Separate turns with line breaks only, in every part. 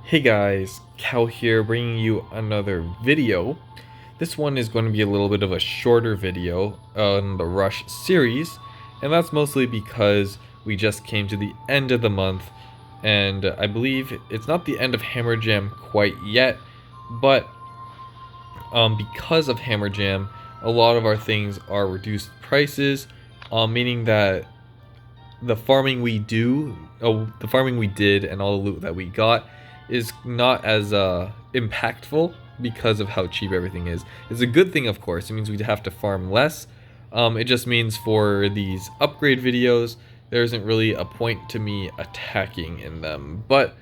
Hey guys, Cal here bringing you another video. This one is going to be a little bit of a shorter video on the Rush series, and that's mostly because we just came to the end of the month, and I believe it's not the end of Hammer Jam quite yet, but because of Hammer Jam, a lot of our things are reduced prices, meaning that the farming we did and all the loot that we got is not as impactful because of how cheap everything is. It's a good thing, of course. It means we have to farm less. It just means for these upgrade videos, there isn't really a point to me attacking in them. But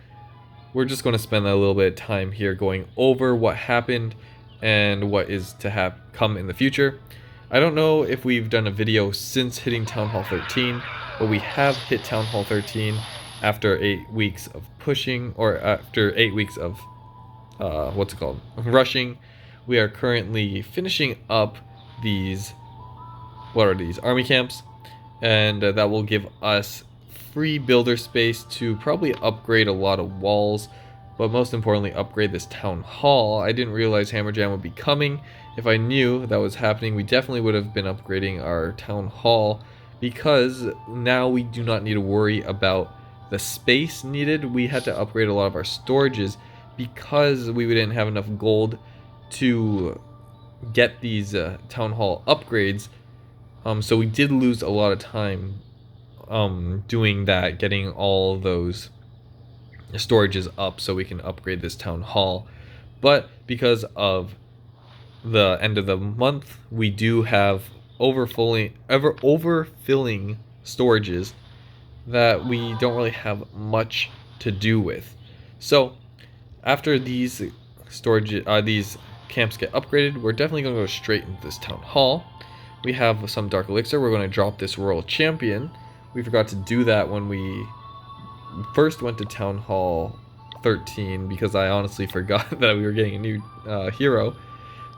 we're just going to spend a little bit of time here going over what happened and what is to come in the future. I don't know if we've done a video since hitting Town Hall 13, but we have hit Town Hall 13 after 8 weeks of pushing, or after 8 weeks of, rushing. We are currently finishing up these, what are these, army camps, and that will give us free builder space to probably upgrade a lot of walls, but most importantly upgrade this town hall. I didn't realize Hammer Jam would be coming. If I knew that was happening, we definitely would have been upgrading our town hall, because now we do not need to worry about the space needed. We had to upgrade a lot of our storages because we didn't have enough gold to get these town hall upgrades. So we did lose a lot of time doing that, getting all those storages up so we can upgrade this town hall. But because of the end of the month, we do have overfilling storages that we don't really have much to do with. So after these these camps get upgraded, we're definitely going to go straight into this town hall. We have some dark elixir. We're going to drop this royal champion. We forgot to do that when we first went to Town Hall 13 because I honestly forgot that we were getting a new hero.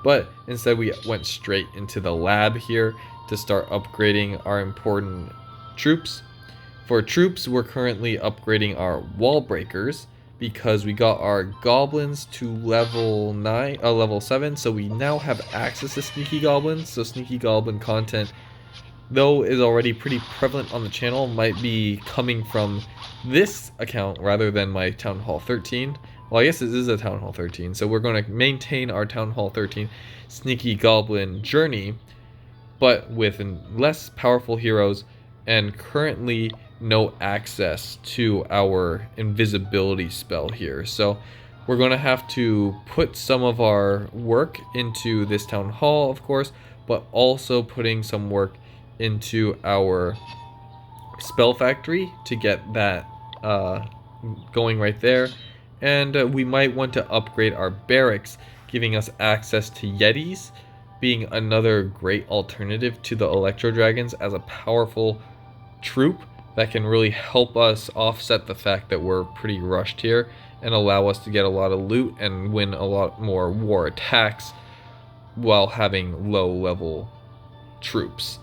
But instead we went straight into the lab here to start upgrading our important troops. For troops, we're currently upgrading our wall breakers because we got our goblins to level 7, so we now have access to sneaky goblins. So sneaky goblin content, though is already pretty prevalent on the channel, might be coming from this account rather than my Town Hall 13. Well, I guess this is a Town Hall 13, so we're going to maintain our Town Hall 13 sneaky goblin journey, but with less powerful heroes and currently no access to our invisibility spell here. So we're going to have to put some of our work into this town hall, of course, but also putting some work into our spell factory to get that going right there. And we might want to upgrade our barracks, giving us access to yetis, being another great alternative to the electro dragons as a powerful troop that can really help us offset the fact that we're pretty rushed here and allow us to get a lot of loot and win a lot more war attacks while having low level troops.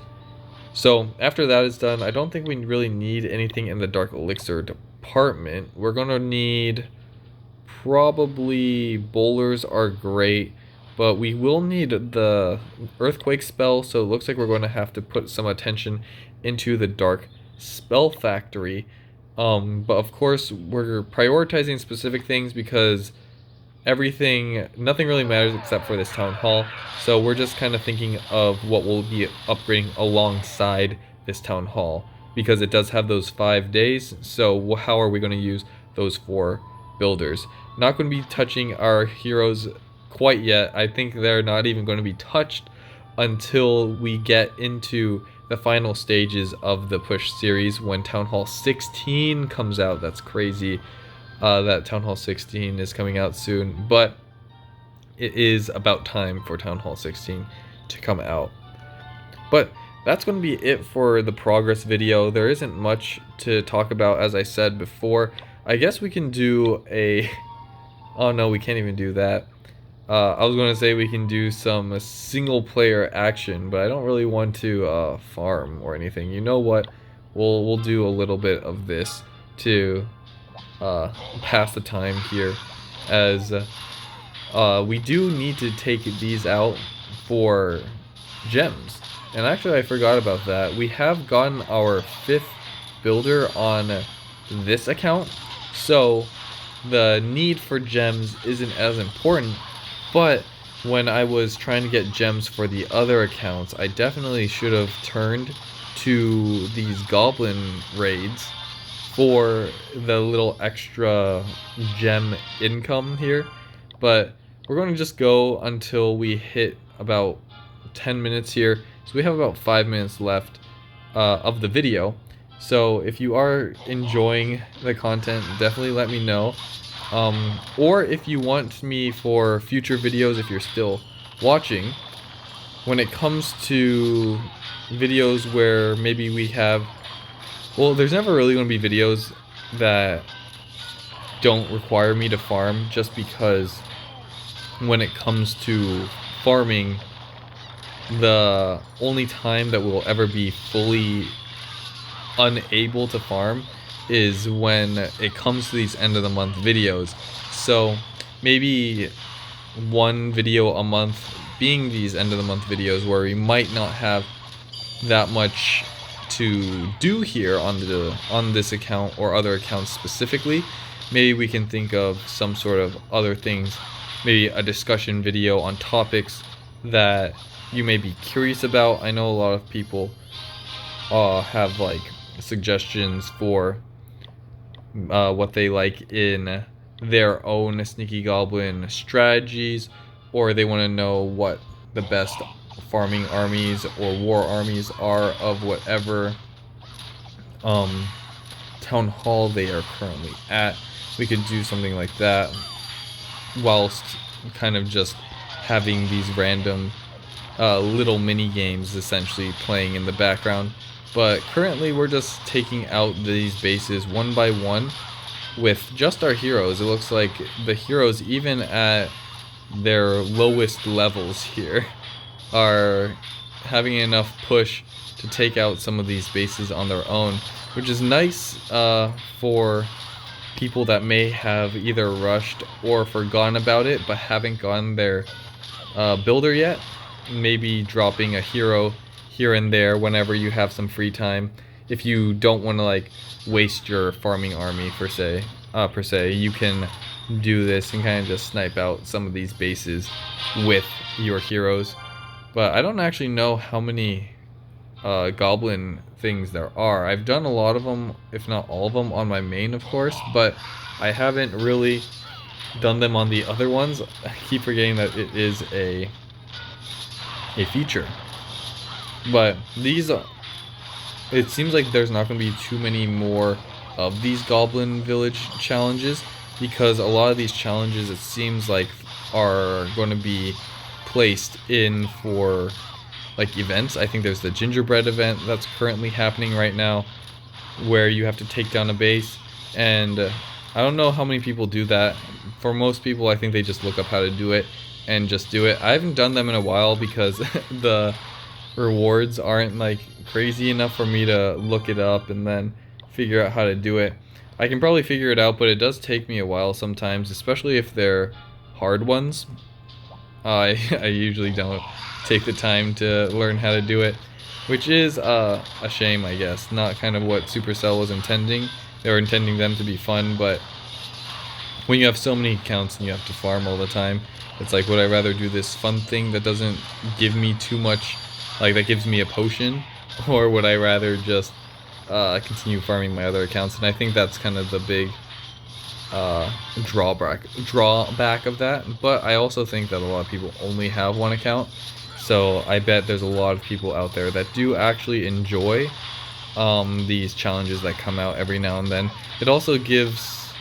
So after that is done, I don't think we really need anything in the dark elixir department. We're gonna need probably bowlers are great, but we will need the earthquake spell, so it looks like we're going to have to put some attention into the dark spell factory. But of course we're prioritizing specific things because nothing really matters except for this town hall. So we're just kind of thinking of what we'll be upgrading alongside this town hall, because it does have those 5 days. So how are we going to use those 4 builders? Not going to be touching our heroes quite yet. I think they're not even going to be touched until we get into the final stages of the push series when Town Hall 16 comes out. That's crazy that Town Hall 16 is coming out soon, but it is about time for Town Hall 16 to come out. But that's going to be it for the progress video. There isn't much to talk about, as I said before. I guess we can do a... Oh no, we can't even do that. I was going to say we can do some single player action, but I don't really want to farm or anything. You know what? We'll do a little bit of this to pass the time here, as we do need to take these out for gems. And actually, I forgot about that. We have gotten our 5th builder on this account, so the need for gems isn't as important. But when I was trying to get gems for the other accounts, I definitely should have turned to these goblin raids for the little extra gem income here. But we're going to just go until we hit about 10 minutes here. So we have about 5 minutes left of the video. So if you are enjoying the content, definitely let me know. Or if you want me for future videos, if you're still watching, when it comes to videos where maybe we have, well, there's never really going to be videos that don't require me to farm, just because when it comes to farming, the only time that we'll ever be fully unable to farm is when it comes to these end of the month videos. So maybe one video a month being these end of the month videos where we might not have that much to do here on this account or other accounts specifically. Maybe we can think of some sort of other things, maybe a discussion video on topics that you may be curious about. I know a lot of people have like suggestions for what they like in their own Sneaky Goblin strategies, or they want to know what the best farming armies or war armies are of whatever town hall they are currently at. We could do something like that whilst kind of just having these random little mini games essentially playing in the background. But currently we're just taking out these bases one by one with just our heroes. It looks like the heroes, even at their lowest levels here, are having enough push to take out some of these bases on their own, which is nice for people that may have either rushed or forgotten about it but haven't gotten their builder yet. Maybe dropping a hero here and there whenever you have some free time, if you don't want to like waste your farming army per se, you can do this and kind of just snipe out some of these bases with your heroes. But I don't actually know how many goblin things there are. I've done a lot of them, if not all of them, on my main, of course, but I haven't really done them on the other ones. I keep forgetting that it is a feature. But these, it seems like there's not going to be too many more of these Goblin Village challenges, because a lot of these challenges, it seems like, are going to be placed in for like events. I think there's the gingerbread event that's currently happening right now, where you have to take down a base, and I don't know how many people do that. For most people, I think they just look up how to do it and just do it. I haven't done them in a while because the rewards aren't like crazy enough for me to look it up and then figure out how to do it. I can probably figure it out, but it does take me a while sometimes, especially if they're hard ones. I usually don't take the time to learn how to do it, which is a shame, I guess. Not kind of what Supercell was intending. They were intending them to be fun, but when you have so many accounts and you have to farm all the time, it's like, would I rather do this fun thing that doesn't give me too much, like that gives me a potion, or would I rather just continue farming my other accounts? And I think that's kind of the big drawback of that. But I also think that a lot of people only have one account, so I bet there's a lot of people out there that do actually enjoy these challenges that come out every now and then. It also gives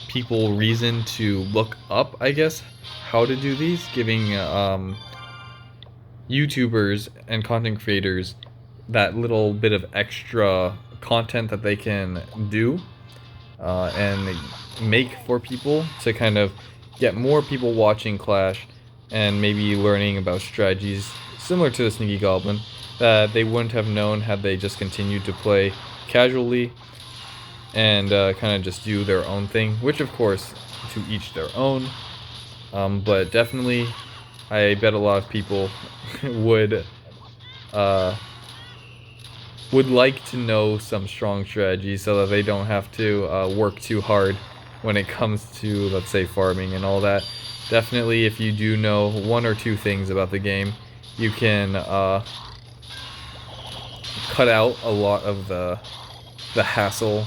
people reason to look up, I guess, how to do these, giving YouTubers and content creators that little bit of extra content that they can do and make for people to kind of get more people watching Clash and maybe learning about strategies similar to the Sneaky Goblin that they wouldn't have known had they just continued to play casually. and kind of just do their own thing, which of course to each their own. But definitely, I bet a lot of people would uh, would like to know some strong strategies so that they don't have to work too hard when it comes to, let's say, farming and all that. Definitely, if you do know one or two things about the game, you can cut out a lot of the hassle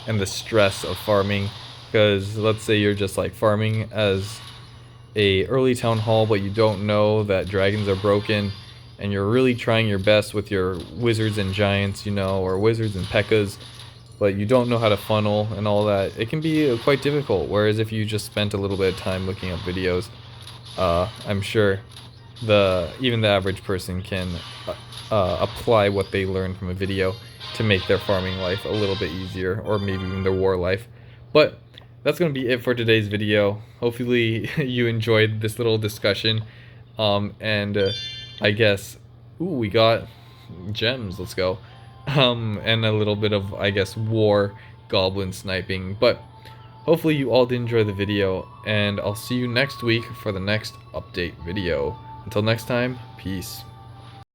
and the stress of farming. Because let's say you're just like farming as a early town hall, but you don't know that dragons are broken, and you're really trying your best with your wizards and giants, you know, or wizards and pekkas, but you don't know how to funnel and all that. It can be quite difficult. Whereas if you just spent a little bit of time looking up videos, I'm sure even the average person can apply what they learned from a video to make their farming life a little bit easier, or maybe even their war life. But that's going to be it for today's video. Hopefully you enjoyed this little discussion. And I guess, ooh, we got gems, let's go. And a little bit of, I guess, war goblin sniping. But hopefully you all did enjoy the video, and I'll see you next week for the next update video. Until next time, peace.